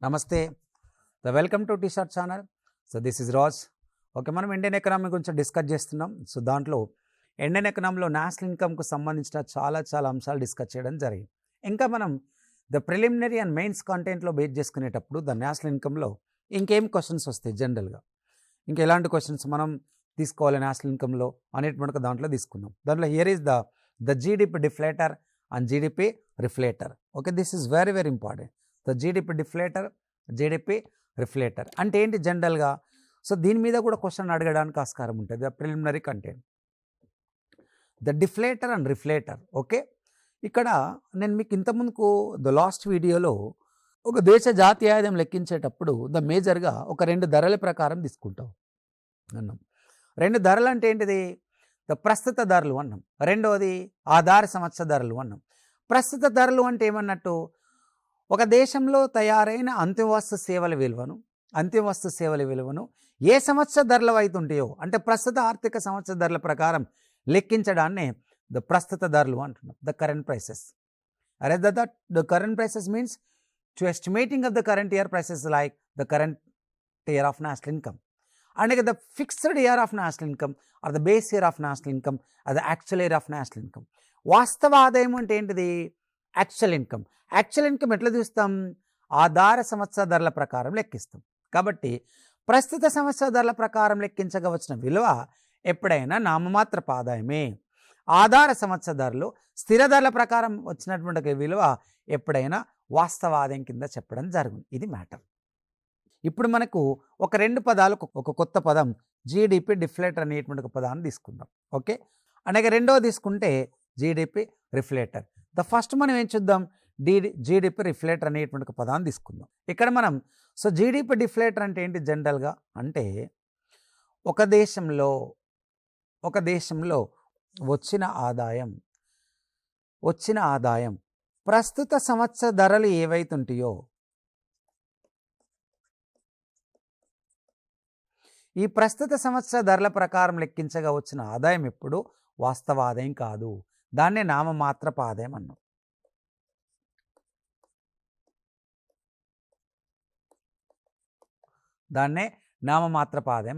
నమస్తే, welcome to T short channel. So this is Raj. Okay, మనం Indian economy గురించి discuss చేస్తున్నాం. సో దాంట్లో ఇండియన్ ఎకనామీలో నేషనల్ ఇన్కమ్కు సంబంధించిన చాలా అంశాలు డిస్కస్ చేయడం జరిగింది. ఇంకా మనం ద ప్రిలిమినరీ అండ్ మెయిన్స్ కంటెంట్లో బేస్ చేసుకునేటప్పుడు ద నేషనల్ ఇన్కమ్లో ఇంకేం క్వశ్చన్స్ వస్తాయి జనరల్గా, ఇంకా ఎలాంటి క్వశ్చన్స్ మనం తీసుకోవాలి నేషనల్ ఇన్కమ్లో అనేటువంటి దాంట్లో తీసుకున్నాం. దాంట్లో here is the GDP deflator and GDP reflator. Okay, this is very important. The GDP deflator, GDP reflator అంటే ఏంటి జనరల్గా. సో దీని మీద కూడా క్వశ్చన్ అడగడానికి ఆస్కారం ఉంటుంది. The preliminary content, the deflator and reflator. Okay, ఇక్కడ నేను మీకు ఇంతకుముందుకు ద లాస్ట్ వీడియోలో ఒక దేశ జాతీయ ఆదాయం లెక్కించేటప్పుడు ద మేజర్గా ఒక రెండు ధరల ప్రకారం తీసుకుంటాం అన్నాం. రెండు ధరలు అంటే ఏంటిది? ద ప్రస్తుత ధరలు అన్నాం. రెండవది ఆధార సంవత్సర ధరలు అన్నాం. ప్రస్తుత ధరలు అంటే ఏమన్నట్టు, ఒక దేశంలో తయారైన అంతిమ వస్తు సేవల విలువను ఏ సంవత్సర ధరలు అవుతుంటాయో అంటే ప్రస్తుత ఆర్థిక సంవత్సర ధరల ప్రకారం లెక్కించడాన్నే ద ప్రస్తుత ధరలు అంటున్నాం, ద కరెంట్ ప్రైసెస్. అరే the current prices means to estimating of the current year prices like the current year of national income and the fixed year of national income or the base year of national income or the actual year of national income. వాస్తవ ఆదాయం అంటే ఏంటిది? Actual income. Actual income ఎట్లా చూస్తాం? ఆధార సంవత్సర ధరల ప్రకారం లెక్కిస్తాం. కాబట్టి ప్రస్తుత సంవత్సర ధరల ప్రకారం లెక్కించగా వచ్చిన విలువ ఎప్పుడైనా నామమాత్రపు ఆదాయమే. ఆధార సంవత్సర ధరలు స్థిర ధరల ప్రకారం వచ్చినటువంటి విలువ ఎప్పుడైనా వాస్తవ ఆదాయం కింద చెప్పడం జరుగుతుంది. ఇది మ్యాటర్. ఇప్పుడు మనకు ఒక రెండు పదాలకు ఒక కొత్త పదం జీడిపి డిఫ్లేటర్ అనేటువంటి ఒక పదాన్ని తీసుకుందాం. ఓకే, అలాగే రెండవ తీసుకుంటే జీడిపి రిఫ్లేటర్. ద ఫస్ట్ మనం ఏం చూద్దాం, జీడిపి రిఫ్లేటర్ అనేటువంటి ఒక పదాన్ని తీసుకుందాం. ఇక్కడ మనం సో జీడిపి డిఫ్లేటర్ అంటే ఏంటి జనరల్గా అంటే ఒక దేశంలో వచ్చిన ఆదాయం ప్రస్తుత సంవత్సర ధరలు ఏవైతుంటాయో ఈ ప్రస్తుత సంవత్సర ధరల ప్రకారం లెక్కించగా వచ్చిన ఆదాయం ఎప్పుడు వాస్తవ ఆదాయం కాదు. దాన్నే నామమాత్రపు ఆదాయం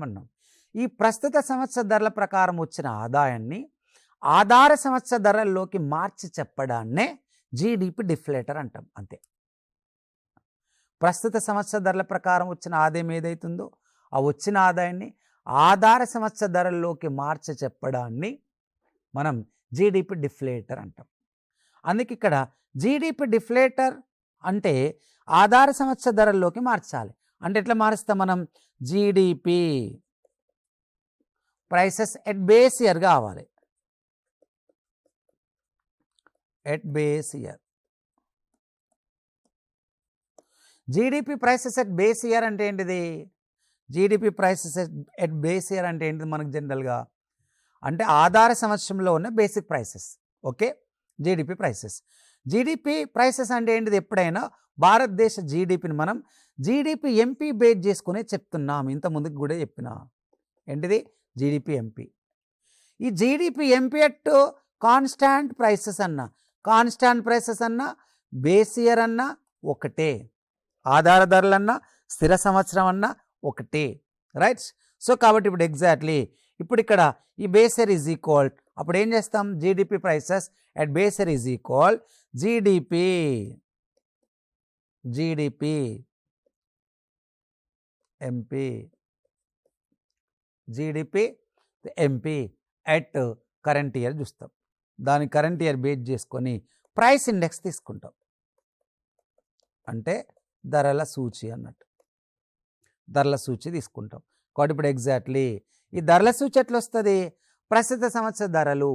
అన్నాం. ఈ ప్రస్తుత సంవత్సర ధరల ప్రకారం వచ్చిన ఆదాయాన్ని ఆధార సంవత్సర ధరల్లోకి మార్చి చెప్పడాన్నే జీడిపి డిఫ్లేటర్ అంటాం. అంతే. ప్రస్తుత సంవత్సర ధరల ప్రకారం వచ్చిన ఆదాయం ఏదైతుందో ఆ వచ్చిన ఆదాయాన్ని ఆధార సంవత్సర ధరల్లోకి మార్చి చెప్పడాన్ని మనం జీడిపి డిఫ్లేటర్ అంటాం. అందుకే ఇక్కడ జీడిపి డిఫ్లేటర్ అంటే ఆధార సంవత్సర ధరల్లోకి మార్చాలి. అంటే ఎట్లా మారుస్తాం మనం? GDP prices at base year కావాలి. At base year. GDP prices at base year అంటే ఏంటిది? GDP prices at base year అంటే ఏంటిది మనకు జనరల్గా అంటే ఆధార సంవత్సరంలో ఉన్న basic prices. Okay, GDP prices అంటే ఏంటిది? ఎప్పుడైనా భారతదేశ జీడిపిని మనం జీడిపి ఎంపీ బేస్ చేసుకునే చెప్తున్నాం. ఇంత ముందుకు కూడా చెప్పిన ఏంటిది? GDP MP. ఈ GDP MP at constant prices అన్న బేస్ ఇయర్ అన్న ఒకటే, ఆధార ధరలన్నా స్థిర సంవత్సరం అన్నా ఒకటే. రైట్. సో కాబట్టి ఇప్పుడు ఎగ్జాక్ట్లీ ఇప్పుడు ఇక్కడ ఈ బేస్ ఇయర్ ఈజ్ ఈక్వల్, అప్పుడు ఏం చేస్తాం? GDP prices at base year is equal GDP MP at current year చూస్తాం. దాని కరెంట్ ఇయర్ బేస్ చేసుకొని ప్రైస్ ఇండెక్స్ తీసుకుంటాం. అంటే ధరల సూచి అన్నట్టు, ధరల సూచి తీసుకుంటాం. కాబట్టి ఇప్పుడు ఎగ్జాక్ట్లీ ఈ ధరల సూచి ఎట్లా వస్తుంది? ప్రస్తుత సంవత్సర ధరలు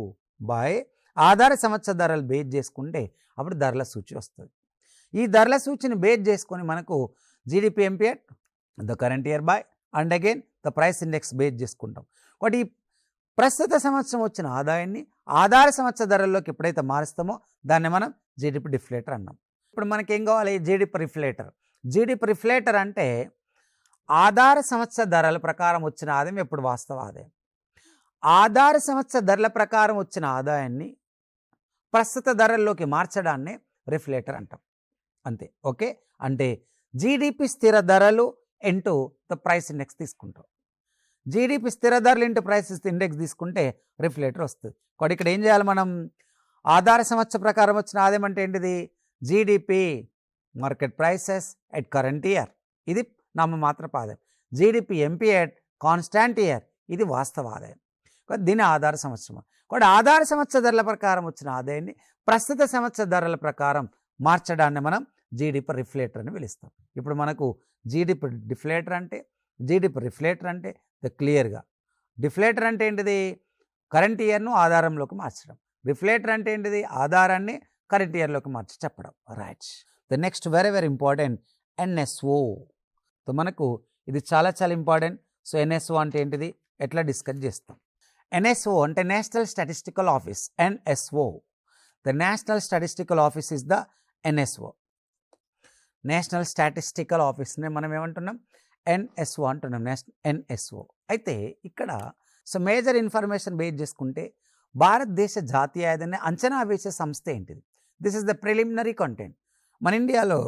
బై ఆధార సంవత్సర ధరలు బేస్ చేసుకుంటే అప్పుడు ధరల సూచి వస్తుంది. ఈ ధరల సూచిని బేస్ చేసుకొని మనకు GDP MP at the current year by and again the price index base చేసుకుంటాం. కాబట్టి ఈ ప్రస్తుత సంవత్సరం వచ్చిన ఆదాయాన్ని ఆధార సంవత్సర ధరల్లోకి ఎప్పుడైతే మారుస్తామో దాన్ని మనం జీడిపి డిఫ్లేటర్ అన్నాం. ఇప్పుడు మనకేం కావాలి? జీడిపి రిఫ్లేటర్ అంటే ఆధార సంవత్సర ధరల ప్రకారం వచ్చిన ఆదాయం ఎప్పుడు వాస్తవ ఆదాయం. ఆధార సంవత్సర ధరల ప్రకారం వచ్చిన ఆదాయాన్ని ప్రస్తుత ధరల్లోకి మార్చడాన్ని రిఫ్లేటర్ అంటాం. అంతే. ఓకే, అంటే జీడిపి స్థిర ధరలు ఇంటూ ద ప్రైస్ ఇండెక్స్ తీసుకుంటాం. జీడిపి స్థిర ధరలు ఇంటూ ప్రైస్ ఇండెక్స్ తీసుకుంటే రిఫ్లేటర్ వస్తుంది. కాబట్టి ఇక్కడ ఏం చేయాలి మనం? ఆధార సంవత్సర ప్రకారం వచ్చిన ఆదాయం అంటే ఏంటిది? GDP market prices at current year, ఇది నామమాత్రపు ఆదాయం. GDP MP at constant year, ఇది వాస్తవ ఆదాయం. దీని ఆధార సంవత్సరం. కాబట్టి ఆధార సంవత్సర ధరల ప్రకారం వచ్చిన ఆదాయాన్ని ప్రస్తుత సంవత్సర ధరల ప్రకారం మార్చడాన్ని మనం జీడిపి రిఫ్లేటర్ అని పిలుస్తాం. ఇప్పుడు మనకు జీడిపి డిఫ్లేటర్ అంటే, జీడిపి రిఫ్లేటర్ అంటే క్లియర్గా, డిఫ్లేటర్ అంటే ఏంటిది? కరెంట్ ఇయర్ను ఆధారంలోకి మార్చడం. రిఫ్లేటర్ అంటే ఏంటిది? ఆధారాన్ని కరెంట్ ఇయర్లోకి మార్చి చెప్పడం. Right. The next very very important NSO. So మనకు ఇది చాలా చాలా ఇంపార్టెంట్. సో ఎన్ఎస్ఓ అంటే ఏంటిది? ఎట్లా డిస్కస్ చేస్తాం? ఎన్ఎస్ఓ అంటే national statistical office. NSO, the national statistical office is the NSO. National statistical ఆఫీస్ని మనం ఏమంటున్నాం? ఎన్ఎస్ఓ అంటున్నాం. ఎన్ఎస్ఓ. అయితే ఇక్కడ సో మేజర్ ఇన్ఫర్మేషన్ బేస్ చేసుకుంటే భారతదేశ జాతీయ ఆదాయాన్ని అంచనా వేసే సంస్థ ఏంటిది? This is the preliminary content. మన ఇండియాలో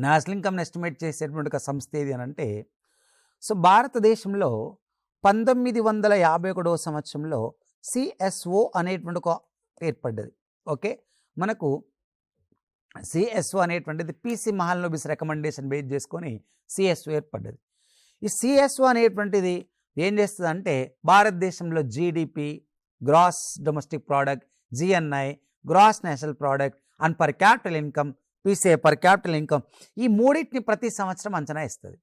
నేషనల్ ఇన్కమ్ని ఎస్టిమేట్ చేసేటువంటి ఒక సంస్థ ఏది అని అంటే, సో భారతదేశంలో 1951వ సంవత్సరంలో సిఎస్ఓ అనేటువంటి ఒక ఏర్పడ్డది. ఓకే, మనకు సిఎస్ఓ అనేటువంటిది పిసి మహాలనోబిస్ రికమెండేషన్ బేస్ చేసుకొని సిఎస్ఓ ఏర్పడ్డది. ఈ సిఎస్ఓ అనేటువంటిది ఏం చేస్తుంది అంటే, భారతదేశంలో GDP, gross domestic product, GNI, gross national product and per capita income, PCI per capita income, ఈ మూడింటిని ప్రతి సంవత్సరం అంచనా ఇస్తుంది.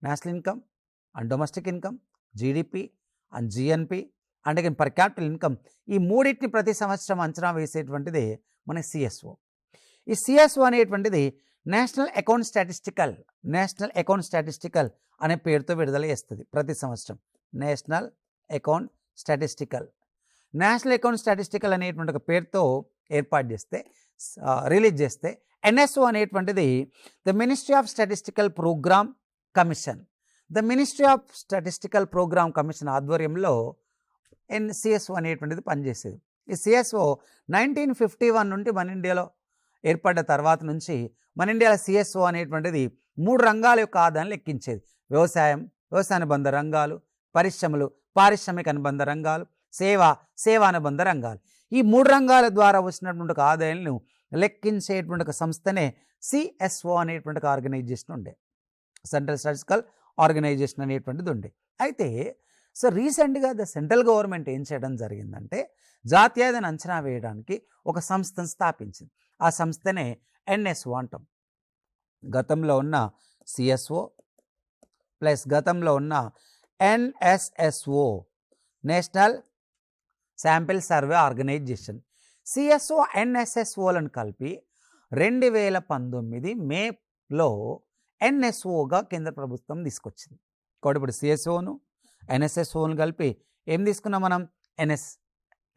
National income and domestic income, GDP and GNP and again per capita income, ఈ మూడింటిని ప్రతి సంవత్సరం అంచనా వేసేటువంటిది మన సిఎస్ఓ. ఈ సిఎస్ఓ అనేటువంటిది నేషనల్ అకౌంట్ స్టాటిస్టికల్ అనే పేరుతో విడుదల చేస్తుంది ప్రతి సంవత్సరం. నేషనల్ అకౌంట్ స్టాటిస్టికల్ అనేటువంటి ఒక పేరుతో ఏర్పాటు చేస్తే, రిలీజ్ చేస్తే, ఎన్ఎస్ఓ అనేటువంటిది the ministry of statistical program commission. The ministry of statistical program commission ఆధ్వర్యంలో సిఎస్ఓ అనేటువంటిది పనిచేసేది. ఈ సిఎస్ఓ 1951 నుండి మన ఇండియాలో ఏర్పడ్డ తర్వాత నుంచి మన ఇండియాలో సిఎస్ఓ అనేటువంటిది 3 రంగాల యొక్క ఆదాయాన్ని లెక్కించేది. వ్యవసాయం, వ్యవసాయ అనుబంధ రంగాలు, పరిశ్రమలు, పారిశ్రామిక అనుబంధ రంగాలు, సేవానుబంధ రంగాలు. ఈ 3 రంగాల ద్వారా వచ్చినటువంటి ఒక ఆదాయాలను లెక్కించేటువంటి ఒక సంస్థనే సిఎస్ఓ అనేటువంటి ఒక ఆర్గనైజేషన్ ఉండే, సెంట్రల్ స్టాటిస్టికల్ ఆర్గనైజేషన్ అనేటువంటిది ఉండే. అయితే సో రీసెంట్గా ద సెంట్రల్ గవర్నమెంట్ ఏం చేయడం జరిగిందంటే, జాతీయాదాయాన్ని అంచనా వేయడానికి ఒక సంస్థను స్థాపించింది. ఆ సంస్థనే ఎన్ఎస్ఓ అంటాం. గతంలో ఉన్న సిఎస్ఓ ప్లస్ గతంలో ఉన్న NSSO, national sample survey organisation. CSO ఎన్ఎస్ఎస్ఓలను కలిపి 2019 మేలో ఎన్ఎస్ఓగా కేంద్ర ప్రభుత్వం తీసుకొచ్చింది. కాబట్టి ఇప్పుడు సిఎస్ఓను ఎన్ఎస్ఎస్ఓను కలిపి ఏం తీసుకున్నాం మనం?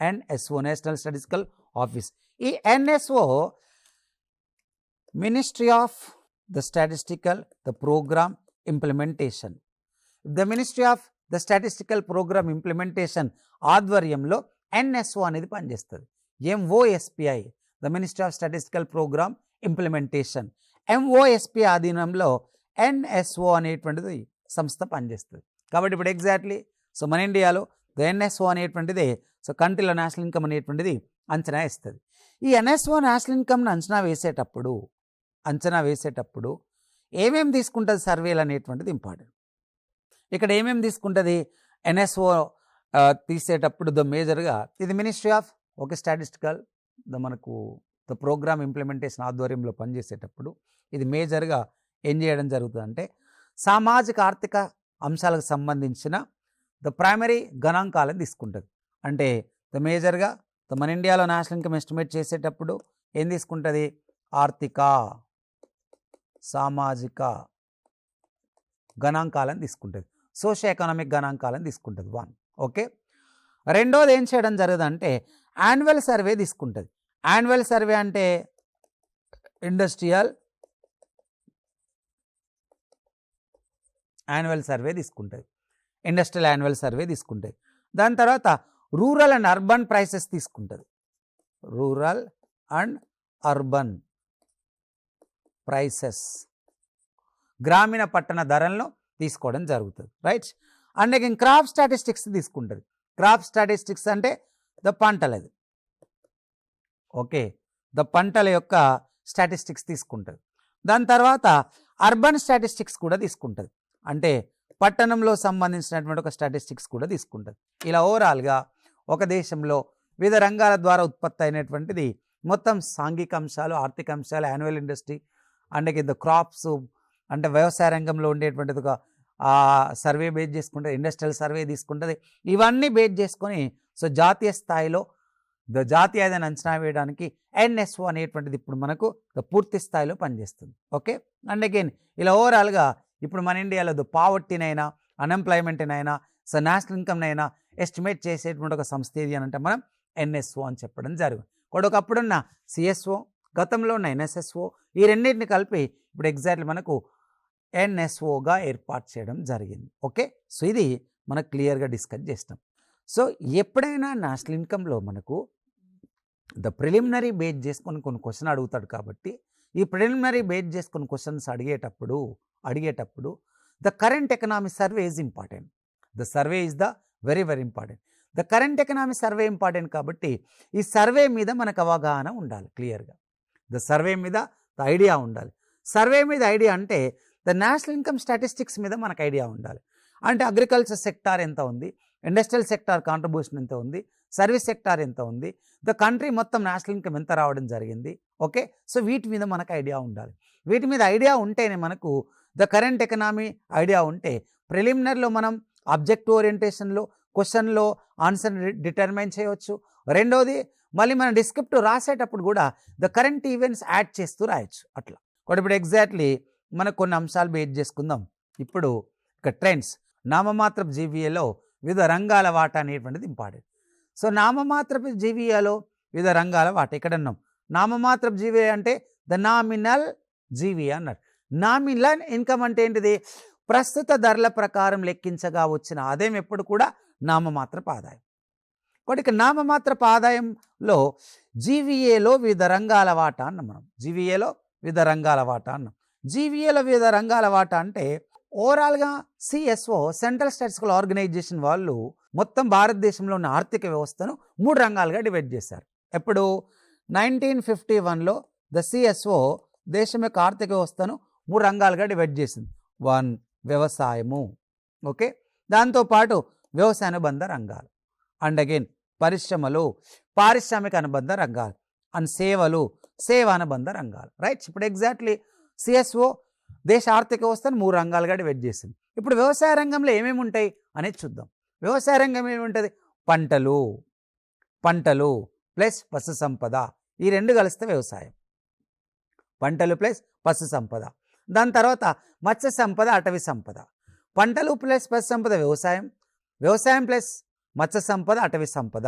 NSO, national statistical office. ఈ NSO ministry of the statistical the programme implementation. The ministry of the statistical programme implementation ఆధ్వర్యంలో ఎన్ఎస్ఓ అనేది పనిచేస్తుంది. MOSPI, the ministry of statistical programme implementation, MOSP ఆధీనంలో ఎన్ఎస్ఓ అనేటువంటిది సంస్థ పనిచేస్తుంది. కాబట్టి ఇప్పుడు ఎగ్జాక్ట్లీ సో మన ఇండియాలో ద ఎన్ఎస్ఓ అనేటువంటిది సో కంట్రీలో నేషనల్ ఇన్కమ్ అనేటువంటిది అంచనా వేస్తుంది. ఈ ఎన్ఎస్ఓ నేషనల్ ఇన్కమ్ను అంచనా వేసేటప్పుడు ఏమేమి తీసుకుంటుంది సర్వేలు అనేటువంటిది ఇంపార్టెంట్. ఇక్కడ ఏమేమి తీసుకుంటుంది ఎన్ఎస్ఓ తీసేటప్పుడు ద మేజర్గా ఇది మినిస్ట్రీ ఆఫ్ స్టాటిస్టికల్ మనకు ద ప్రోగ్రామ్ ఇంప్లిమెంటేషన్ ఆధ్వర్యంలో పనిచేసేటప్పుడు ఇది మేజర్గా ఏం చేయడం జరుగుతుందంటే, సామాజిక ఆర్థిక అంశాలకు సంబంధించిన ద ప్రైమరీ గణాంకాలను తీసుకుంటుంది. అంటే ద మేజర్గా మన ఇండియాలో నేషనల్ ఇన్కమ్ ఎస్టిమేట్ చేసేటప్పుడు ఏం తీసుకుంటుంది? ఆర్థిక సామాజిక గణాంకాలను తీసుకుంటుంది, సోషియో ఎకనామిక్ గణాంకాలను తీసుకుంటుంది. 1. ఓకే, రెండోది ఏం చేయడం జరుగుతుందంటే యాన్యువల్ సర్వే తీసుకుంటుంది. యాన్యువల్ సర్వే అంటే ఇండస్ట్రియల్ యాన్యువల్ సర్వే తీసుకుంటుంది, ఇండస్ట్రియల్ యాన్యువల్ సర్వే తీసుకుంటుంది. దాని తర్వాత రూరల్ అండ్ అర్బన్ ప్రైసెస్ తీసుకుంటుంది, రూరల్ అండ్ అర్బన్ ప్రైసెస్, గ్రామీణ పట్టణ ధరలను తీసుకోవడం జరుగుతుంది, right. And again crop statistics తీసుకుంటుంది. క్రాప్ స్టాటిస్టిక్స్ అంటే ద పంటలది, ఓకే, ద పంటల యొక్క స్టాటిస్టిక్స్ తీసుకుంటుంది. దాని తర్వాత అర్బన్ స్టాటిస్టిక్స్ కూడా తీసుకుంటుంది, అంటే పట్టణంలో సంబంధించినటువంటి ఒక స్టాటిస్టిక్స్ కూడా తీసుకుంటుంది. ఇలా ఓవరాల్గా ఒక దేశంలో వివిధ రంగాల ద్వారా ఉత్పత్తి అయినటువంటిది మొత్తం సాంఘిక అంశాలు, ఆర్థిక అంశాలు, యాన్యువల్ ఇండస్ట్రీ, అంటే ద క్రాప్స్, అంటే వ్యవసాయ రంగంలో ఉండేటువంటిది ఒక సర్వే బేస్ చేసుకుంటుంది, ఇండస్ట్రియల్ సర్వే తీసుకుంటుంది. ఇవన్నీ బేస్ చేసుకొని సో జాతీయ స్థాయిలో జాతీయ ఆదాయాన్ని అంచనా వేయడానికి ఎన్ఎస్ఓ అనేటువంటిది ఇప్పుడు మనకు పూర్తి స్థాయిలో పనిచేస్తుంది, ఓకే. అండ్ అగైన్ ఇలా ఓవరాల్గా ఇప్పుడు మన ఇండియాలో పావర్టీనైనా, అన్ఎంప్లాయ్మెంట్నైనా, సో నేషనల్ ఇన్కమ్నైనా ఎస్టిమేట్ చేసేటువంటి ఒక సంస్థ ఏది అని అంటే మనం ఎన్ఎస్ఓ అని చెప్పడం జరిగింది. ఒకప్పుడున్న సిఎస్ఓ, గతంలో ఉన్న ఎన్ఎస్ఎస్ఓ, ఈ రెండింటిని కలిపి ఇప్పుడు ఎగ్జాక్ట్లీ మనకు ఎన్ఎస్ఓగా ఏర్పాటు చేయడం జరిగింది, ఓకే. సో ఇది మనకు క్లియర్గా డిస్కస్ చేస్తాం. సో ఎప్పుడైనా నేషనల్ ఇన్కంలో మనకు ద ప్రిలిమినరీ బేస్ చేసుకొని కొన్ని క్వశ్చన్ అడుగుతాడు, కాబట్టి ఈ ప్రిలిమినరీ బేస్ చేసుకొని క్వశ్చన్స్ అడిగేటప్పుడు the current economy survey is important. The survey is the very very important. The current economy survey important కాబట్టి ఈ సర్వే మీద మనకు అవగాహన ఉండాలి క్లియర్గా. ద సర్వే మీద ద ఐడియా ఉండాలి. సర్వే మీద ఐడియా అంటే ద నేషనల్ ఇన్కమ్ స్టాటిస్టిక్స్ మీద మనకు ఐడియా ఉండాలి. అంటే అగ్రికల్చర్ సెక్టార్ ఎంత ఉంది, ఇండస్ట్రియల్ సెక్టార్ కాంట్రిబ్యూషన్ ఎంత ఉంది, సర్వీస్ సెక్టార్ ఎంత ఉంది, ద కంట్రీ మొత్తం నేషనల్ ఇన్కమ్ ఎంత రావడం జరిగింది, ఓకే. సో వీటి మీద మనకు ఐడియా ఉండాలి. వీటి మీద ఐడియా ఉంటేనే మనకు ద కరెంట్ ఎకనామీ ఐడియా ఉంటే ప్రిలిమినరీలో మనం ఆబ్జెక్టివ్ ఓరియంటేషన్లో క్వశ్చన్లో ఆన్సర్ డిటర్మైన్ చేయవచ్చు. రెండోది మళ్ళీ మనం డిస్క్రిప్టివ్ రాసేటప్పుడు కూడా ద కరెంట్ ఈవెంట్స్ యాడ్ చేస్తూ రాయొచ్చు అట్లా. ఇప్పుడు ఎగ్జాక్ట్లీ మనకు కొన్ని అంశాలు బేస్ చేసుకుందాం. ఇప్పుడు ఇక ట్రెండ్స్, నామమాత్రపు జీవీఏలో వివిధ రంగాల వాటా అనేటువంటిది ఇంపార్టెంట్. సో నామమాత్రపు జీవీఏలో వివిధ రంగాల వాటా ఇక్కడ ఉన్నాం. నామమాత్రపు జీవీఏ అంటే ద నామినల్ జీవీఏ అన్నారు. నామినల్ ఇన్కమ్ అంటే ఏంటిది? ప్రస్తుత ధరల ప్రకారం లెక్కించగా వచ్చిన ఆదాయం ఎప్పుడు కూడా నామమాత్రపు ఆదాయం. కాబట్టి ఇక నామమాత్రపు ఆదాయంలో జీవీఏలో వివిధ రంగాల వాటా అన్నాం మనం. జీవీఏలో వివిధ రంగాల వాటా అన్నాం. జీవీఏలో వివిధ రంగాల వాటా అంటే ఓవరాల్గా సిఎస్ఓ సెంట్రల్ స్టాటిస్టికల్ ఆర్గనైజేషన్ వాళ్ళు మొత్తం భారతదేశంలో ఉన్న ఆర్థిక వ్యవస్థను 3 రంగాలుగా డివైడ్ చేశారు. ఎప్పుడు 1951లో ద సిఎస్ఓ దేశం యొక్క ఆర్థిక వ్యవస్థను 3 రంగాలుగా డివైడ్ చేసింది. 1 వ్యవసాయము, ఓకే, దాంతోపాటు వ్యవసాయ అనుబంధ రంగాలు, అండ్ అగైన్ పరిశ్రమలు, పారిశ్రామిక అనుబంధ రంగాలు, అండ్ సేవలు, సేవానుబంధ రంగాలు, రైట్. ఇప్పుడు ఎగ్జాక్ట్లీ సిఎస్ఓ దేశ ఆర్థిక వ్యవస్థను 3 రంగాలుగా డివైడ్ చేసింది. ఇప్పుడు వ్యవసాయ రంగంలో ఏమేమి ఉంటాయి అనేది చూద్దాం. వ్యవసాయ రంగం ఏముంటుంది? పంటలు ప్లస్ పశు సంపద, ఈ 2 కలిస్తే వ్యవసాయం. పంటలు ప్లస్ పశు సంపద. దాని తర్వాత మత్స్య సంపద, అటవీ సంపద. పంటలు ప్లస్ పశు సంపద వ్యవసాయం, వ్యవసాయం ప్లస్ మత్స్య సంపద, అటవీ సంపద.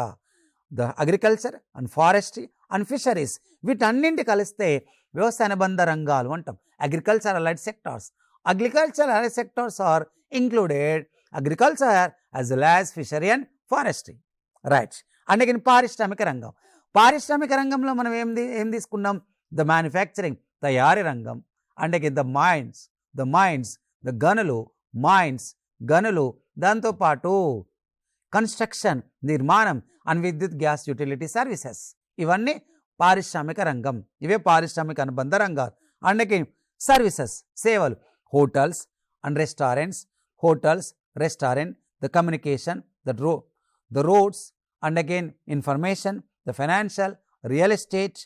The agriculture and forestry and fisheries, వీటన్నింటి కలిస్తే వ్యవసాయ అనుబంధ రంగాలు అంటాం. Agriculture allied sectors. Agriculture allied sectors are included agriculture as well as fishery and forestry, right. And again పారిశ్రామిక రంగం. పారిశ్రామిక రంగంలో మనం ఏం తీసుకున్నాం? ద మ్యానుఫ్యాక్చరింగ్, తయారీ రంగం. And again the mines, the గనులు, దాంతోపాటు కన్స్ట్రక్షన్, నిర్మాణం అండ్ విద్యుత్, గ్యాస్, యూటిలిటీ సర్వీసెస్, ఇవన్నీ పారిశ్రామిక రంగం. ఇవే పారిశ్రామిక అనుబంధ రంగాలు. అండ్ అగైన్ సర్వీసెస్, సేవలు, hotels, restaurant, the communication, the roads, and again information, the financial, real estate,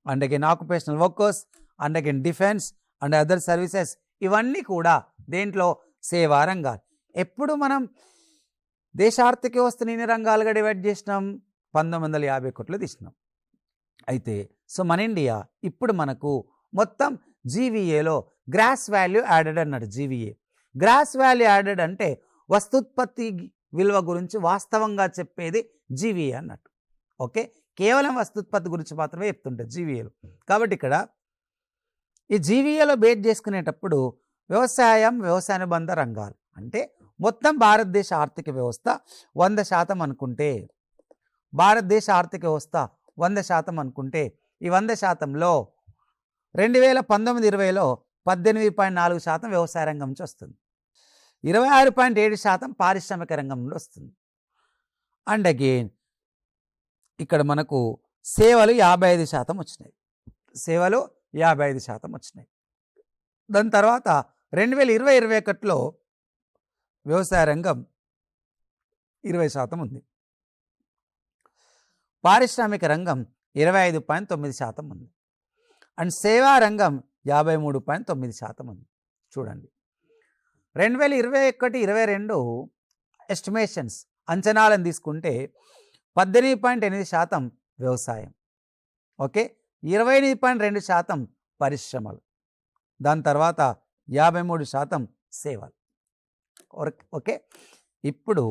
and again occupational workers, and again defence and other services, ఇవన్నీ కూడా దేంట్లో? సేవా రంగాలు. ఎప్పుడు మనం దేశ ఆర్థిక వ్యవస్థను ఎన్ని రంగాలుగా డివైడ్ చేసినాం? 1951లో తీసినాం. అయితే సో మన ఇండియా ఇప్పుడు మనకు మొత్తం జీవీఏలో గ్రాస్ వాల్యూ యాడెడ్ అన్నాడు. జీవీఏ గ్రాస్ వాల్యూ యాడెడ్ అంటే వస్తుత్పత్తి విలువ గురించి వాస్తవంగా చెప్పేది జీవీఏ అన్నట్టు, ఓకే. కేవలం వస్తుత్పత్తి గురించి మాత్రమే చెప్తుంటారు జీవీఏలో. కాబట్టి ఇక్కడ ఈ జీవీఏలో బేస్ చేసుకునేటప్పుడు వ్యవసాయానుబంధ రంగాలు అంటే మొత్తం భారతదేశ ఆర్థిక వ్యవస్థ 100% అనుకుంటే, భారతదేశ ఆర్థిక వ్యవస్థ 100% అనుకుంటే, ఈ 100%లో 2019-20లో 18.4% వ్యవసాయ రంగం నుంచి వస్తుంది. 26.7% పారిశ్రామిక రంగం నుండి వస్తుంది. అండ్ అగైన్ ఇక్కడ మనకు సేవలు 55% వచ్చినాయి. సేవలు 55% వచ్చినాయి. దాని తర్వాత 2020-21లో వ్యవసాయ రంగం 20% ఉంది. పారిశ్రామిక రంగం 25.9% ఉంది. అండ్ సేవా రంగం 53.9% ఉంది. చూడండి, 2021-22 ఎస్టిమేషన్స్ అంచనాలను తీసుకుంటే 18.8% వ్యవసాయం, ఓకే, 28.2% పరిశ్రమలు, దాని తర్వాత 53% సేవలు, ఓకే. ఇప్పుడు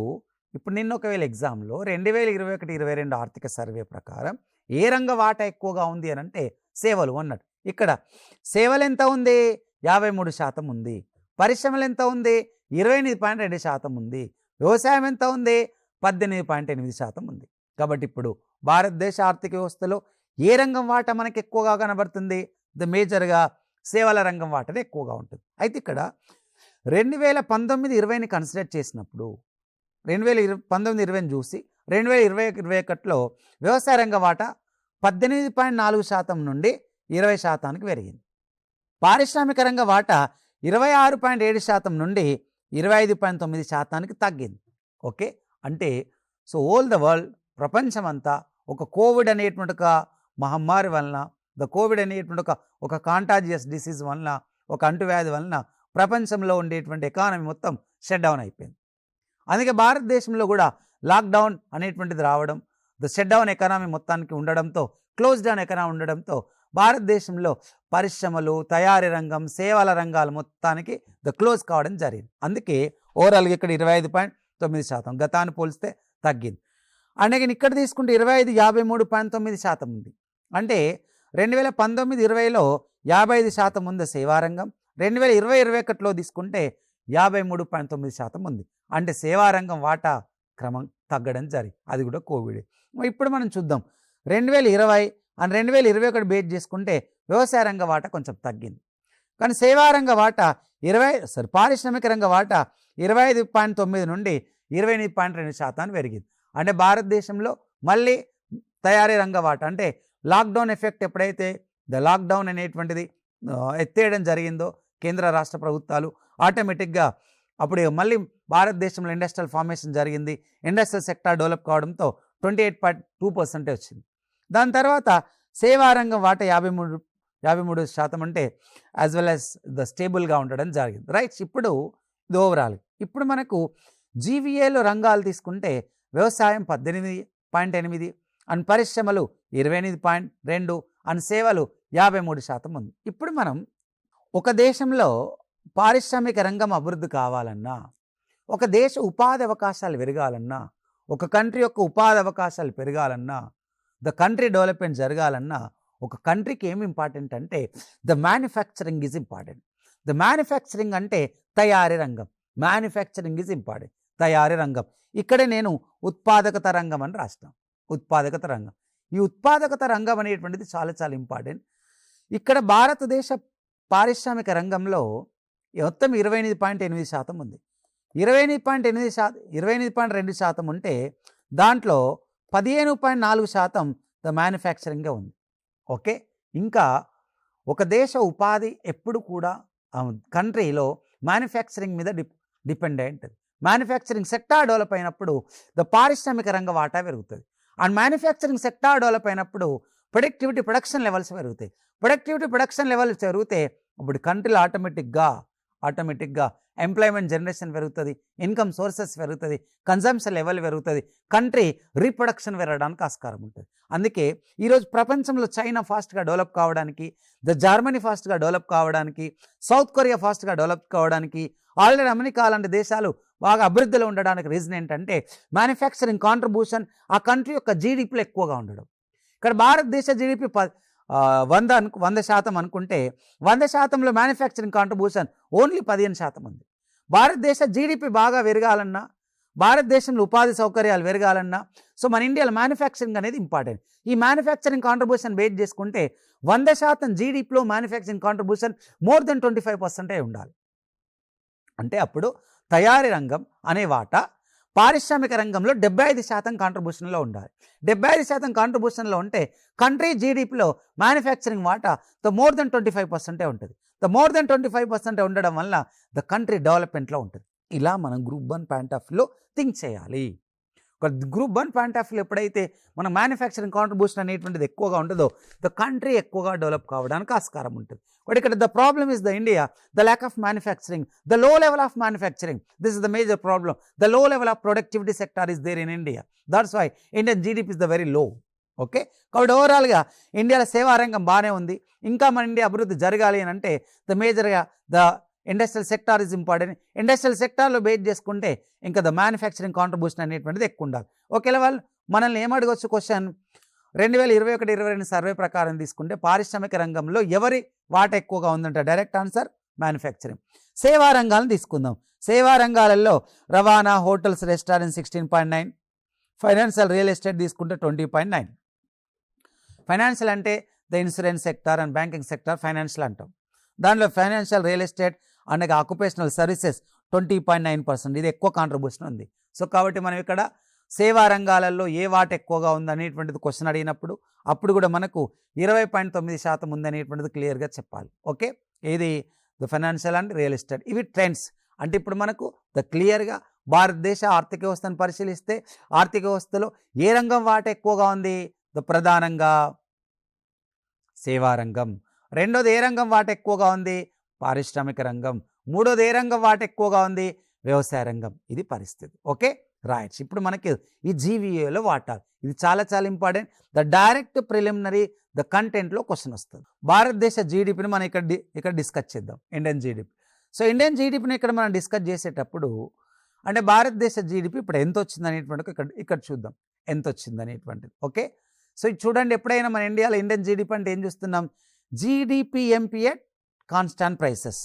నిన్న ఒకవేళ ఎగ్జామ్లో 2021-22 ఆర్థిక సర్వే ప్రకారం ఏ రంగ వాటా ఎక్కువగా ఉంది అని అంటే సేవలు అన్నట్టు. ఇక్కడ సేవలు ఎంత ఉంది? 53% ఉంది. పరిశ్రమలు ఎంత ఉంది? 28.2% ఉంది. వ్యవసాయం ఎంత ఉంది? 18.8% ఉంది. కాబట్టి ఇప్పుడు భారతదేశ ఆర్థిక వ్యవస్థలో ఏ రంగం వాటా మనకి ఎక్కువగా కనబడుతుంది? మేజర్గా సేవల రంగం వాటనే ఎక్కువగా ఉంటుంది. అయితే ఇక్కడ 2019-20ని కన్సిడర్ చేసినప్పుడు 2019-20ని చూసి 2020-21లో వ్యవసాయ రంగ వాటా 18.4% నుండి 20%కి పెరిగింది. పారిశ్రామిక రంగ వాటా 26.7% నుండి 25.9%కి తగ్గింది. ఓకే, అంటే సో ఆల్ ద వరల్డ్, ప్రపంచమంతా ఒక కోవిడ్ అనేటువంటి ఒక మహమ్మారి వలన, కోవిడ్ అనేటువంటి ఒక కాంటాజియస్ డిసీజ్ వలన, ఒక అంటువ్యాధి వలన ప్రపంచంలో ఉండేటువంటి ఎకానమీ మొత్తం షట్ డౌన్ అయిపోయింది. అందుకే భారతదేశంలో కూడా లాక్డౌన్ అనేటువంటిది రావడం, షట్ డౌన్ ఎకానమీ మొత్తానికి ఉండడంతో, క్లోజ్ డౌన్ ఎకానమీ ఉండడంతో భారతదేశంలో పరిశ్రమలు, తయారీ రంగం, సేవల రంగాలు మొత్తానికి క్లోజ్ కావడం జరిగింది. అందుకే ఓవరాల్గా ఇక్కడ 25.9%, గతాన్ని పోలిస్తే తగ్గింది. అలాగే ఇక్కడ తీసుకుంటే 53.9% ఉంది. అంటే 2019-20లో 55% ఉంది సేవారంగం, 2020-21లో తీసుకుంటే 53.9% ఉంది. అంటే సేవారంగం వాటా క్రమం తగ్గడం జరిగింది. అది కూడా కోవిడ్. ఇప్పుడు మనం చూద్దాం, 2020 అండ్ 2021 బేస్ చేసుకుంటే వ్యవసాయ రంగ వాటా కొంచెం తగ్గింది. కానీ సేవారంగ వాటా పారిశ్రామిక రంగ వాటా 25.9 నుండి 28.2% పెరిగింది. అంటే భారతదేశంలో మళ్ళీ తయారీ రంగ వాటా, అంటే లాక్డౌన్ ఎఫెక్ట్ ఎప్పుడైతే లాక్డౌన్ అనేటువంటిది ఎత్తేయడం జరిగిందో కేంద్ర రాష్ట్ర ప్రభుత్వాలు, ఆటోమేటిక్గా అప్పుడు మళ్ళీ భారతదేశంలో ఇండస్ట్రియల్ ఫార్మేషన్ జరిగింది. ఇండస్ట్రియల్ సెక్టార్ డెవలప్ కావడంతో 28.2% వచ్చింది. దాని తర్వాత సేవారంగం వాటా 53% అంటే యాజ్ వెల్ యాజ్ స్టేబుల్గా ఉండడం జరిగింది. రైట్, ఇప్పుడు ఇది ఓవరాల్. ఇప్పుడు మనకు జీవీఏలో రంగాలు తీసుకుంటే వ్యవసాయం 18.8 అండ్ పరిశ్రమలు 28.2 అండ్ సేవలు 53% ఉంది. ఇప్పుడు మనం ఒక దేశంలో పారిశ్రామిక రంగం అభివృద్ధి కావాలన్నా, ఒక దేశ ఉపాధి అవకాశాలు పెరగాలన్నా, ఒక కంట్రీ యొక్క ఉపాధి అవకాశాలు పెరగాలన్నా, కంట్రీ డెవలప్మెంట్ జరగాలన్నా ఒక కంట్రీకి ఏమి ఇంపార్టెంట్ అంటే మ్యానుఫ్యాక్చరింగ్ ఈజ్ ఇంపార్టెంట్. మ్యానుఫ్యాక్చరింగ్ అంటే తయారీ రంగం. మ్యానుఫ్యాక్చరింగ్ ఈజ్ ఇంపార్టెంట్, తయారీ రంగం. ఇక్కడే నేను ఉత్పాదకత రంగం అని రాస్తాను. ఉత్పాదకత రంగం, ఈ ఉత్పాదకత రంగం అనేటువంటిది చాలా చాలా ఇంపార్టెంట్. ఇక్కడ భారతదేశ పారిశ్రామిక రంగంలో మొత్తం 28.8% ఉంది. 28.2% ఉంటే దాంట్లో 15.4% మ్యానుఫ్యాక్చరింగే ఉంది. ఓకే, ఇంకా ఒక దేశ ఉపాధి ఎప్పుడు కూడా కంట్రీలో మ్యానుఫ్యాక్చరింగ్ మీద డిపెండెంట్. మ్యానుఫ్యాక్చరింగ్ సెక్టార్ డెవలప్ అయినప్పుడు పారిశ్రామిక రంగ వాటా పెరుగుతుంది. అండ్ మ్యానుఫ్యాక్చరింగ్ సెక్టార్ డెవలప్ అయినప్పుడు ప్రొడక్షన్ లెవెల్స్ పెరుగుతాయి. ప్రొడక్షన్ లెవెల్స్ పెరిగితే ఇప్పుడు కంట్రీలో ఆటోమేటిక్గా ఎంప్లాయ్మెంట్ జనరేషన్ పెరుగుతుంది, ఇన్కమ్ సోర్సెస్ పెరుగుతుంది, కన్జంప్షన్ లెవెల్ పెరుగుతుంది, కంట్రీ రీప్రొడక్షన్ పెరగడానికి ఆస్కారం ఉంటుంది. అందుకే ఈరోజు ప్రపంచంలో చైనా ఫాస్ట్గా డెవలప్ కావడానికి, జర్మనీ ఫాస్ట్గా డెవలప్ కావడానికి, సౌత్ కొరియా ఫాస్ట్గా డెవలప్ కావడానికి, ఆల్రెడీ అమెరికా లాంటి దేశాలు బాగా అభివృద్ధిలో ఉండడానికి రీజన్ ఏంటంటే మ్యానుఫ్యాక్చరింగ్ కాంట్రిబ్యూషన్ ఆ కంట్రీ యొక్క జీడిపిలో ఎక్కువగా ఉండడం. ఇక్కడ భారతదేశ జీడిపి 100% అనుకుంటే 100%లో మ్యానుఫ్యాక్చరింగ్ కాంట్రిబ్యూషన్ ఓన్లీ 15% ఉంది. భారతదేశ జీడిపి బాగా పెరగాలన్నా, భారతదేశంలో ఉపాధి సౌకర్యాలు పెరగాలన్నా సో మన ఇండియాలో మ్యానుఫ్యాక్చరింగ్ అనేది ఇంపార్టెంట్. ఈ మ్యానుఫ్యాక్చరింగ్ కాంట్రిబ్యూషన్ బేస్ చేసుకుంటే 100% జీడిపిలో మ్యానుఫ్యాక్చరింగ్ కాంట్రిబ్యూషన్ మోర్ దెన్ 25% ఉండాలి. అంటే అప్పుడు తయారీ రంగం అనే వాటా పారిశ్రామిక రంగంలో 75% కాంట్రిబ్యూషన్లో ఉండాలి. 75% కాంట్రిబ్యూషన్లో ఉంటే కంట్రీ జీడిపిలో మ్యానుఫ్యాక్చరింగ్ వాటా ద మోర్ దెన్ 25% ఉంటుంది. ద మోర్ దెన్ 25% ఉండడం వల్ల ద కంట్రీ డెవలప్మెంట్లో ఉంటుంది. ఇలా మనం గ్రూప్ 1 పాయింట్ ఆఫ్ వ్యూలో థింక్ చేయాలి. ఒక గ్రూప్ 1 పాయింట్ ఆఫ్ వ్యూ ఎప్పుడైతే మన మ్యానుఫ్యాక్చరింగ్ కాంట్రిబ్యూషన్ అనేటువంటిది ఎక్కువగా ఉంటుందో ద కంట్రీ ఎక్కువగా డెవలప్ కావడానికి ఆస్కారం ఉంటుంది. బట్ ఇక్కడ the problem is the India, the lack of manufacturing, the low level of manufacturing, this is the major problem. The low level of productivity sector is there in India. That's why Indian GDP is the very low. Okay, కాబట్టి ఓవరాల్గా ఇండియాలో సేవా రంగం బాగానే ఉంది. ఇంకా మన India అభివృద్ధి జరగాలి అని అంటే ద మేజర్గా the industrial sector is important. Industrial సెక్టార్లో బేస్ చేసుకుంటే ఇంకా ద మ్యానుఫ్యాక్చరింగ్ కాంట్రిబ్యూషన్ అనేటువంటిది ఎక్కువ ఉండాలి. ఒకేలా వాళ్ళు మనల్ని ఏమడగవచ్చు క్వశ్చన్, 2021-22 సర్వే ప్రకారం తీసుకుంటే పారిశ్రామిక రంగంలో ఎవరి వాటా ఎక్కువగా ఉందంటే డైరెక్ట్ ఆన్సర్ మ్యానుఫ్యాక్చరింగ్. సేవా రంగాలను తీసుకుందాం. సేవా రంగాలలో రవాణా, hotels, restaurant 16.9, financial real estate తీసుకుంటే 20.9. ఫైనాన్షియల్ అంటే the insurance sector and banking sector financial అంటాం. దానిలో financial real estate and occupational services 20.9%, ఇది ఎక్కువ కాంట్రిబ్యూషన్ ఉంది. సో కాబట్టి మనం ఇక్కడ సేవా రంగాలలో ఏ వాట ఎక్కువగా ఉందనేటువంటిది క్వశ్చన్ అడిగినప్పుడు అప్పుడు కూడా మనకు 20.9% ఉందనేటువంటిది క్లియర్గా చెప్పాలి. ఓకే, ఇది the financial and real estate. ఇవి ట్రెండ్స్. అంటే ఇప్పుడు మనకు ద క్లియర్గా భారతదేశ ఆర్థిక వ్యవస్థను పరిశీలిస్తే ఆర్థిక వ్యవస్థలో ఏ రంగం వాట ఎక్కువగా ఉంది? ద ప్రధానంగా సేవా రంగం. రెండోది ఏ రంగం వాట ఎక్కువగా ఉంది? పారిశ్రామిక రంగం. మూడోది ఏ రంగం వాట ఎక్కువగా ఉంది? వ్యవసాయ రంగం. ఇది పరిస్థితి. Okay right. ఇప్పుడు మనకి ఈ జీవీఏలో వాటా, ఇది చాలా చాలా important. The direct preliminary the కంటెంట్లో క్వశ్చన్ వస్తుంది. భారతదేశ జీడిపిని మనం ఇక్కడ డిస్కస్ చేద్దాం, ఇండియన్ జీడిపి. సో ఇండియన్ జీడిపిని ఇక్కడ మనం డిస్కస్ చేసేటప్పుడు అంటే భారతదేశ జీడిపి ఇప్పుడు ఎంత వచ్చింది అనేటువంటిది ఇక్కడ చూద్దాం ఎంత వచ్చింది అనేటువంటిది. ఓకే, సో ఇది చూడండి, ఎప్పుడైనా మన ఇండియాలో ఇండియన్ జీడిపి అంటే ఏం చూస్తున్నాం? GDP MP at constant prices.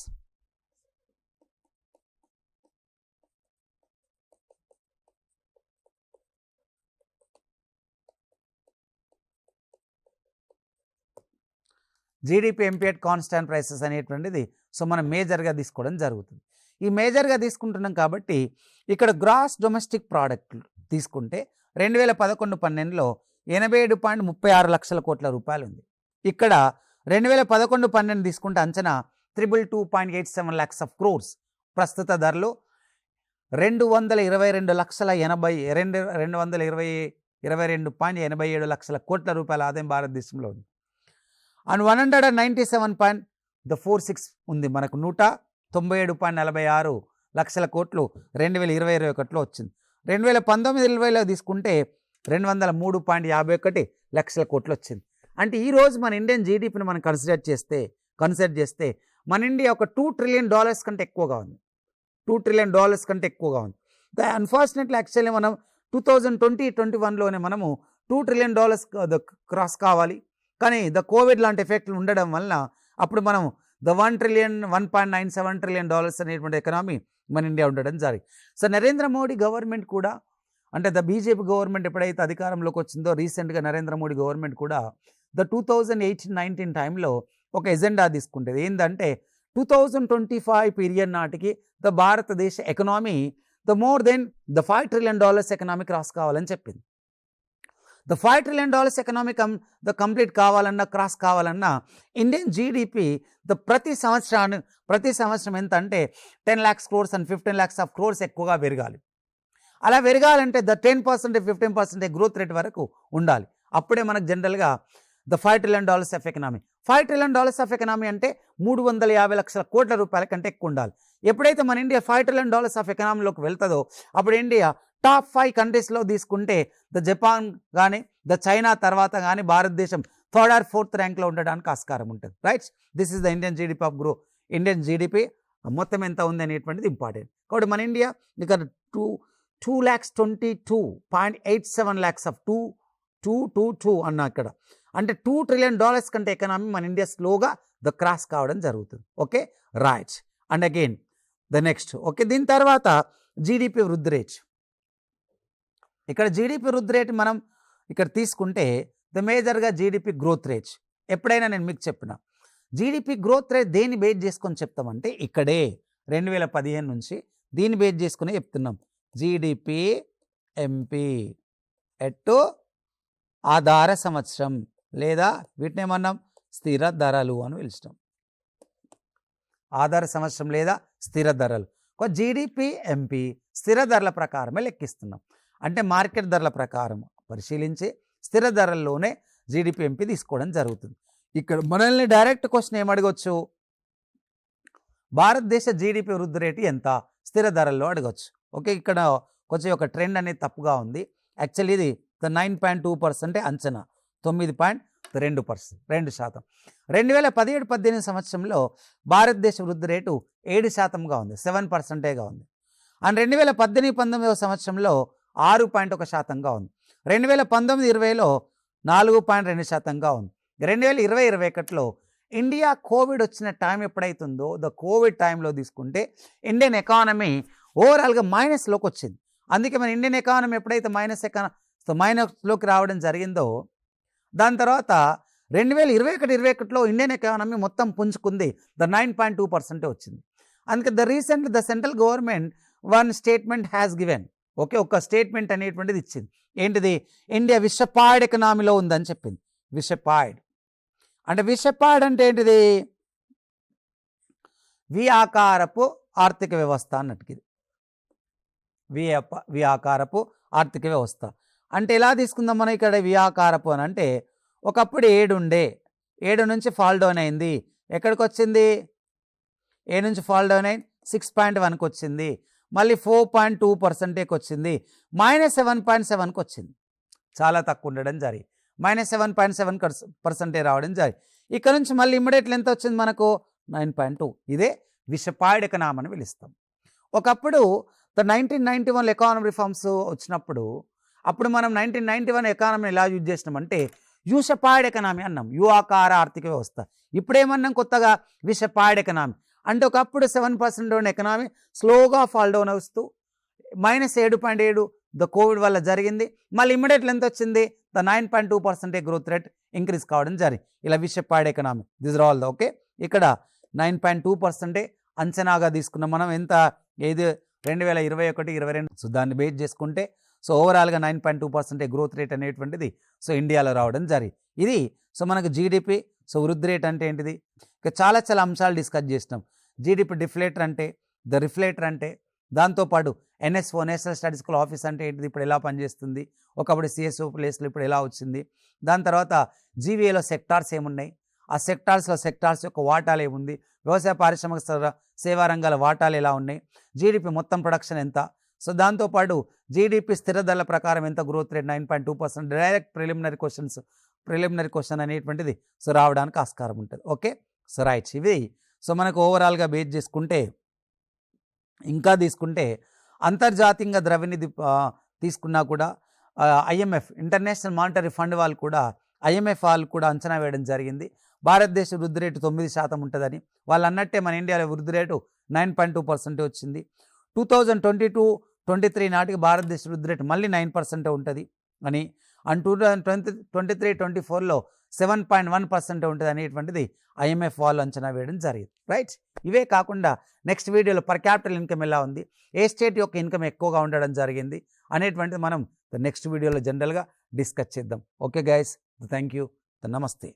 GDP MP at constant prices అనేటువంటిది సో మనం మేజర్గా తీసుకోవడం జరుగుతుంది. ఈ మేజర్గా తీసుకుంటున్నాం కాబట్టి ఇక్కడ గ్రాస్ డొమెస్టిక్ ప్రోడక్ట్ తీసుకుంటే 2011-12లో 87.36 లక్షల కోట్ల రూపాయలు ఉంది. ఇక్కడ 2011-12 తీసుకుంటే అంచనా 222.87 lakhs of crores. ప్రస్తుత ధరలు 222 లక్షల కోట్ల రూపాయల ఆదాయం భారతదేశంలో ఉంది. అండ్ 197.46 ఉంది, మనకు 197.46 లక్షల కోట్లు 2020-21లో వచ్చింది. 2019-20లో తీసుకుంటే 203.51 లక్షల కోట్లు వచ్చింది. అంటే ఈరోజు మన ఇండియన్ జీడిపిని మనం కన్సిడర్ చేస్తే మన ఇండియా ఒక $2 trillion కంటే ఎక్కువగా ఉంది. $2 trillion కంటే ఎక్కువగా ఉంది. అన్ఫార్చునేట్లీ యాక్చువల్లీ మనం 2020-21లోనే మనము $2 trillion క్రాస్ కావాలి. కానీ ద కోవిడ్ లాంటి ఎఫెక్ట్లు ఉండడం వలన అప్పుడు మనం ద $1.97 trillion అనేటువంటి ఎకనామీ మన ఇండియా ఉండడం జరిగింది. సో నరేంద్ర మోడీ గవర్నమెంట్ కూడా అంటే ద బీజేపీ గవర్నమెంట్ ఎప్పుడైతే అధికారంలోకి వచ్చిందో రీసెంట్గా నరేంద్ర మోడీ గవర్నమెంట్ కూడా ద 2018-19 టైంలో ఒక ఎజెండా తీసుకుంటుంది. ఏంటంటే 2025 పీరియడ్ నాటికి ద భారతదేశ economy the more than the $5 trillion economy cross కావాలని చెప్పింది. The $5 trillion economic the complete కావాలన్నా క్రాస్ కావాలన్నా ఇండియన్ జీడిపి ద ప్రతి సంవత్సరం ఎంత అంటే 10 lakhs crores and 15 lakhs of crores ఎక్కువగా పెరగాలి. అలా పెరగాలంటే ద 10%, 15% గ్రోత్ రేట్ వరకు ఉండాలి. అప్పుడే మనకు జనరల్గా the $5 trillion of economy. $5 trillion of economy అంటే 350 లక్షల కోట్ల రూపాయల కంటే ఎక్కువ ఉండాలి. ఎప్పుడైతే మన ఇండియా $5 trillion ఆఫ్ ఎకనామీలోకి వెళ్తుందో అప్పుడు ఇండియా టాప్ 5 కంట్రీస్లో తీసుకుంటే ద జపాన్ కానీ ద చైనా తర్వాత కానీ భారతదేశం 3rd or 4th ర్యాంక్లో ఉండడానికి ఆస్కారం ఉంటుంది. Right, this is the Indian GDP of grow. Indian GDP మొత్తం ఎంత ఉంది అనేటువంటిది ఇంపార్టెంట్. కాబట్టి మన ఇండియా ఇక్కడ 222.87 lakhs of 222 అన్న ఇక్కడ అంటే $2 trillion కంటే ఎకనామీ మన ఇండియా స్లోగా ద క్రాస్ కావడం జరుగుతుంది. Okay right. And again the next okay దీని తర్వాత జీడిపి వృద్ధి రేట్. ఇక్కడ జీడిపి వృద్ధి రేట్ మనం ఇక్కడ తీసుకుంటే ద మేజర్గా జీడిపి గ్రోత్ రేట్ ఎప్పుడైనా నేను మీకు చెప్పిన జీడిపి గ్రోత్ రేట్ దేన్ని బేస్ చేసుకొని చెప్తామంటే ఇక్కడే 2015 నుంచి దీన్ని బేస్ చేసుకుని చెప్తున్నాం. జీడిపి ఎంపీ ఎట్టు ఆధార సంవత్సరం లేదా వీటిని ఏమన్నాం స్థిర ధరలు అని పిలుస్తాం. ఆధార సంవత్సరం లేదా స్థిర ధరలు. జీడిపి ఎంపీ స్థిర ధరల ప్రకారమే లెక్కిస్తున్నాం. అంటే మార్కెట్ ధరల ప్రకారం పరిశీలించి స్థిర ధరల్లోనే జీడిపి ఎంపీ తీసుకోవడం జరుగుతుంది. ఇక్కడ మనల్ని డైరెక్ట్ క్వశ్చన్ ఏమడగవచ్చు, భారతదేశ జీడిపి వృద్ధి రేటు ఎంత స్థిర ధరల్లో అడగవచ్చు. ఓకే, ఇక్కడ కొంచెం ఒక ట్రెండ్ అనేది తప్పుగా ఉంది. యాక్చువల్లీ ఇది 9.2% అంచనా, 9.2%, 2%. 2017-18 సంవత్సరంలో భారతదేశ వృద్ధి రేటు 7%గా ఉంది, 7%గా ఉంది. అండ్ 2018-19 సంవత్సరంలో 6.1%గా ఉంది. 2019-20లో 4.2%గా ఉంది. 2020-21లో ఇండియా కోవిడ్ వచ్చిన టైం ఎప్పుడైతుందో ద కోవిడ్ టైంలో తీసుకుంటే ఇండియన్ ఎకానమీ ఓవరాల్గా మైనస్లోకి వచ్చింది. అందుకే మన ఇండియన్ ఎకానమీ ఎప్పుడైతే మైనస్లోకి రావడం జరిగిందో దాని తర్వాత 2021-22లో ఇండియన్ ఎకానమీ మొత్తం పుంజుకుంది, ద 9.2% వచ్చింది. అందుకే the central government one statement has given. Okay, ఒక స్టేట్మెంట్ అనేటువంటిది ఇచ్చింది. ఏంటిది? ఇండియా విషపాయిడ్ ఎకనామీలో ఉందని చెప్పింది. విషపాయిడ్ అంటే ఏంటిది? వి ఆకారపు ఆర్థిక వ్యవస్థ అన్నట్టుకి. వి ఆకారపు ఆర్థిక వ్యవస్థ అంటే ఎలా తీసుకుందాం మనం ఇక్కడ? వి ఆకారపు అని అంటే ఒకప్పుడు 7 ఉండే, 7 నుంచి ఫాల్ డౌన్ అయింది. ఎక్కడికి వచ్చింది? 7 నుంచి ఫాల్ డౌన్ అయింది 6.1కి వచ్చింది, మళ్ళీ 4.2%కి వచ్చింది, -7.7కి వచ్చింది. చాలా తక్కువ ఉండడం జరిగింది. -7.7% రావడం జరిగింది. ఇక్కడ నుంచి మళ్ళీ ఇమ్మీడియట్లీ ఎంత వచ్చింది మనకు? 9.2. ఇదే విషపాయిడ్ ఎకనామీ అని పిలుస్తాం. ఒకప్పుడు 1991 ఎకానమీ రిఫార్మ్స్ వచ్చినప్పుడు అప్పుడు మనం 1991 ఎకానమీని ఎలా యూజ్ చేసినామంటే యూషపాయిడ్ ఎకనామీ అన్నాం, యు ఆకార ఆర్థిక వ్యవస్థ. ఇప్పుడేమన్నాం కొత్తగా? విషపాయిడ్ ఎకనామీ. అంటే ఒకప్పుడు 7% ఉన్న ఎకనామీ స్లోగా ఫాల్ డౌన్ అవుతూ -7.7 ద కోవిడ్ వల్ల జరిగింది. మళ్ళీ ఇమ్మీడియట్లీ ఎంత వచ్చింది? ద 9.2% గ్రోత్ రేట్ ఇంక్రీజ్ కావడం జరిగింది. ఇలా విషపాయిడ్ economy. This are all the okay. ఇక్కడ 9.2% అంచనాగా తీసుకున్నాం మనం. ఎంత? ఏది 2021-22. సో దాన్ని బేస్ చేసుకుంటే సో ఓవరాల్గా 9.2% గ్రోత్ రేట్ అనేటువంటిది సో ఇండియాలో రావడం జరిగింది. ఇది సో మనకు జీడిపి సో వృద్ధి రేట్ అంటే ఏంటిది? ఇక చాలా అంశాలు డిస్కస్ చేసినాం. జీడిపి డిఫ్లేటర్ అంటే, ద రిఫ్లేటర్ అంటే, దాంతోపాటు NSO నేషనల్ స్టాటిస్టికల్ ఆఫీస్ అంటే ఏంటిది, ఇప్పుడు ఎలా పనిచేస్తుంది, ఒకప్పుడు CSO ప్లేస్లో ఇప్పుడు ఎలా వచ్చింది, దాని తర్వాత జీవీఏలో సెక్టార్స్ ఏమున్నాయి, ఆ సెక్టార్స్ యొక్క వాటాలు ఏముంది, వ్యవసాయ పారిశ్రామిక సేవా రంగాల వాటాలు ఎలా ఉన్నాయి, జీడిపి మొత్తం ప్రొడక్షన్ ఎంత, సో దాంతోపాటు జీడిపి స్థిర ధరల ప్రకారం ఎంత growth rate 9.2%. Direct preliminary question అనేటువంటిది సో రావడానికి ఆస్కారం ఉంటుంది. Okay, so right. ఇవి సో మనకు ఓవరాల్గా బేస్ చేసుకుంటే ఇంకా తీసుకుంటే అంతర్జాతీయంగా ద్రవ్యనిధి తీసుకున్నా కూడా IMF ఇంటర్నేషనల్ మానిటరీ ఫండ్ వాళ్ళు కూడా IMF వాళ్ళు కూడా అంచనా వేయడం జరిగింది. భారతదేశ వృద్ధి రేటు 9% ఉంటుందని. వాళ్ళు అన్నట్టే మన ఇండియాలో వృద్ధి రేటు 9.2% వచ్చింది. 2022-23 నాటికి భారతదేశ వృద్ధి రేటు మళ్ళీ 9% ఉంటుంది అని, అండ్ 2023-24లో 7.1% ఉంటుంది అనేటువంటిది IMF వాళ్ళు అంచనా వేయడం జరిగింది. రైట్. ఇవే కాకుండా నెక్స్ట్ వీడియోలో పర్ క్యాపిటల్ ఇన్కమ్ ఎలా ఉంది, ఏ స్టేట్ యొక్క ఇన్కమ్ ఎక్కువగా ఉండడం జరిగింది అనేటువంటిది మనం నెక్స్ట్ వీడియోలో జనరల్గా డిస్కస్ చేద్దాం. ఓకే గైస్, థ్యాంక్ యూ, నమస్తే.